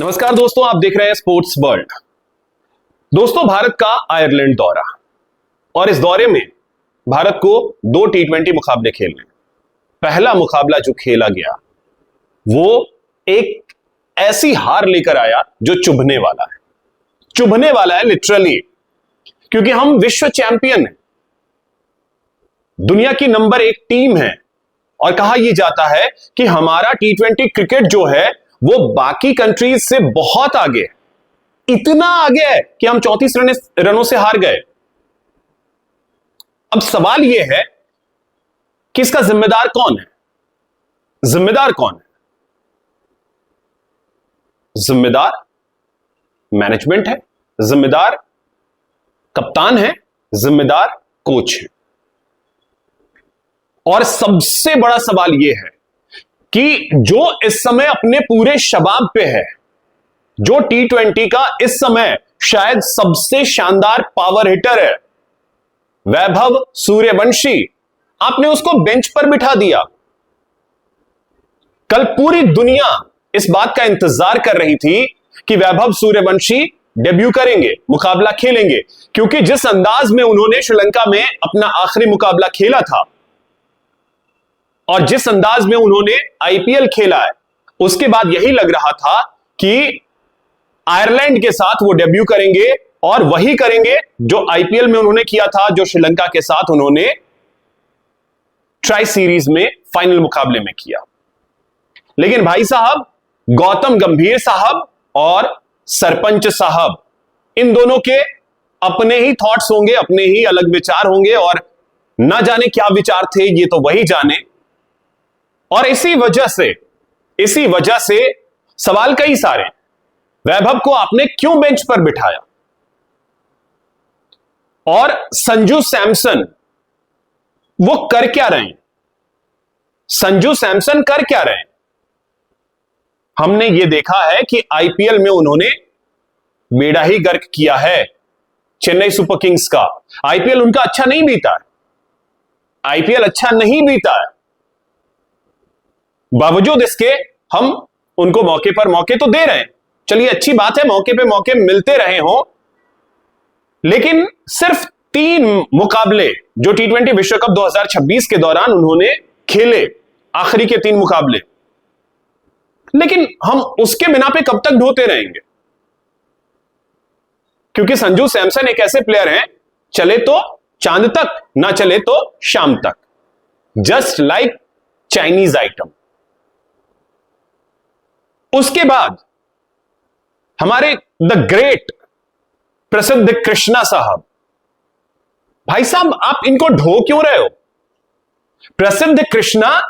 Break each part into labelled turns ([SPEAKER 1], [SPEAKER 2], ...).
[SPEAKER 1] नमस्कार दोस्तों, आप देख रहे हैं स्पोर्ट्स वर्ल्ड। दोस्तों, भारत का आयरलैंड दौरा, और इस दौरे में भारत को 2 T20 मुकाबले खेलने। पहला मुकाबला जो खेला गया वो एक ऐसी हार लेकर आया जो चुभने वाला है लिटरली, क्योंकि हम विश्व चैंपियन हैं, दुनिया की नंबर 1 टीम है, और कहा यह जाता है कि हमारा T20 क्रिकेट जो है वो बाकी कंट्रीज से बहुत आगे है, इतना आगे है कि हम 34 रनों से हार गए। अब सवाल यह है कि इसका जिम्मेदार कौन है? जिम्मेदार मैनेजमेंट है, जिम्मेदार कप्तान है, जिम्मेदार कोच है। और सबसे बड़ा सवाल यह है कि जो इस समय अपने पूरे शबाब पे है, जो T20 का इस समय शायद सबसे शानदार पावर हिटर है, वैभव सूर्यवंशी, आपने उसको बेंच पर बिठा दिया। कल पूरी दुनिया इस बात का इंतजार कर रही थी कि वैभव सूर्यवंशी डेब्यू करेंगे, मुकाबला खेलेंगे, क्योंकि जिस अंदाज में उन्होंने श्रीलंका में अपना आखिरी मुकाबला खेला था और जिस अंदाज में उन्होंने आईपीएल खेला है, उसके बाद यही लग रहा था कि आयरलैंड के साथ वो डेब्यू करेंगे और वही करेंगे जो आईपीएल में उन्होंने किया था, जो श्रीलंका के साथ उन्होंने ट्राई सीरीज में फाइनल मुकाबले में किया। लेकिन भाई साहब, गौतम गंभीर साहब और सरपंच साहब, इन दोनों के अपने ही थॉट्स होंगे, अपने ही अलग विचार होंगे, और ना जाने क्या विचार थे, ये तो वही जाने। और इसी वजह से सवाल कई सारे, वैभव को आपने क्यों बेंच पर बिठाया? और संजू सैमसन वो कर क्या रहे हैं? हमने ये देखा है कि आईपीएल में उन्होंने बेड़ा ही गर्क किया है चेन्नई सुपर किंग्स का। आईपीएल उनका अच्छा नहीं बीता है, बावजूद इसके हम उनको मौके पर मौके तो दे रहे हैं। चलिए, अच्छी बात है, मौके पे मौके मिलते रहे हो, लेकिन सिर्फ 3 मुकाबले जो T20 विश्व कप 2026 के दौरान उन्होंने खेले, आखिरी के 3 मुकाबले, लेकिन हम उसके बिना पे कब तक ढोते रहेंगे? क्योंकि संजू सैमसन एक ऐसे प्लेयर हैं, चले तो चांद तक, ना चले तो शाम तक, जस्ट लाइक चाइनीज आइटम। उसके बाद हमारे द ग्रेट प्रसिद्ध कृष्णा साहब, भाई साहब आप इनको ढो क्यों रहे हो? प्रसिद्ध कृष्णा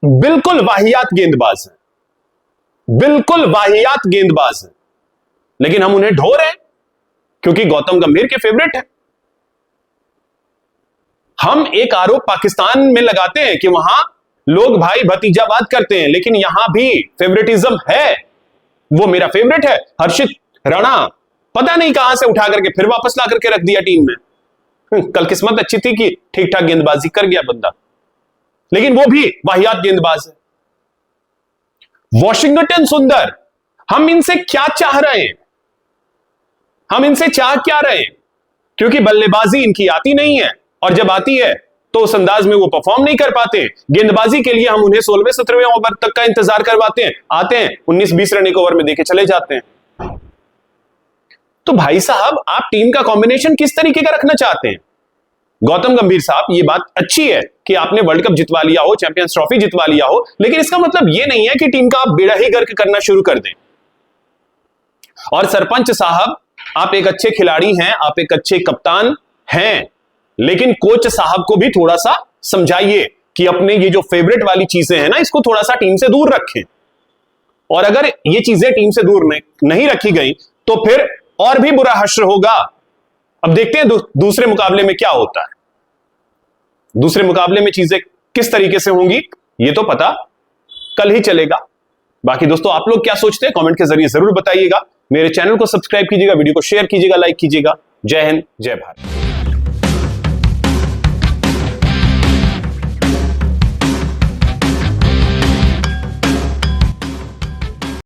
[SPEAKER 1] बिल्कुल वाहियात गेंदबाज है, लेकिन हम उन्हें ढो रहे हैं क्योंकि गौतम गंभीर के फेवरेट है। हम एक आरोप पाकिस्तान में लगाते हैं कि वहां लोग भाई भतीजावाद करते हैं, लेकिन यहां भी फेवरेटिज्म है। वो मेरा फेवरेट है, हर्षित राणा, पता नहीं कहां से उठा करके फिर वापस ला करके रख दिया टीम में। कल किस्मत अच्छी थी कि ठीक ठाक गेंदबाजी कर गया बंदा, लेकिन वो भी वाहियात गेंदबाज है। वॉशिंगटन सुंदर, हम इनसे क्या चाह रहे हैं? क्योंकि बल्लेबाजी इनकी आती नहीं है, और जब आती है तो उस अंदाज में वो परफॉर्म नहीं कर पाते। गेंदबाजी के लिए हम उन्हें 16वें 17वें ओवर तक का इंतजार करवाते हैं, आते हैं 19-20 रन एक ओवर में देके चले जाते हैं। तो भाई साहब, आप टीम का कॉम्बिनेशन किस तरीके का रखना चाहते हैं? गौतम गंभीर साहब, ये बात अच्छी है कि आपने वर्ल्ड कप जितवा लिया हो, चैंपियंस ट्रॉफी जितवा लिया हो, लेकिन इसका मतलब यह नहीं है कि टीम का आप बेड़ा ही गर्क करना शुरू कर दें। और सरपंच साहब, आप एक अच्छे खिलाड़ी हैं, आप एक अच्छे कप्तान हैं, लेकिन कोच साहब को भी थोड़ा सा समझाइए कि अपने ये जो फेवरेट वाली चीजें हैं ना, इसको थोड़ा सा टीम से दूर रखें। और अगर ये चीजें टीम से दूर नहीं रखी गई तो फिर और भी बुरा हश्र होगा। अब देखते हैं दूसरे मुकाबले में क्या होता है, दूसरे मुकाबले में चीजें किस तरीके से होंगी, ये तो पता कल ही चलेगा। बाकी दोस्तों, आप लोग क्या सोचते हैं, कमेंट के जरिए जरूर बताइएगा। मेरे चैनल को सब्सक्राइब कीजिएगा, वीडियो को शेयर कीजिएगा, लाइक कीजिएगा। जय हिंद, जय भारत।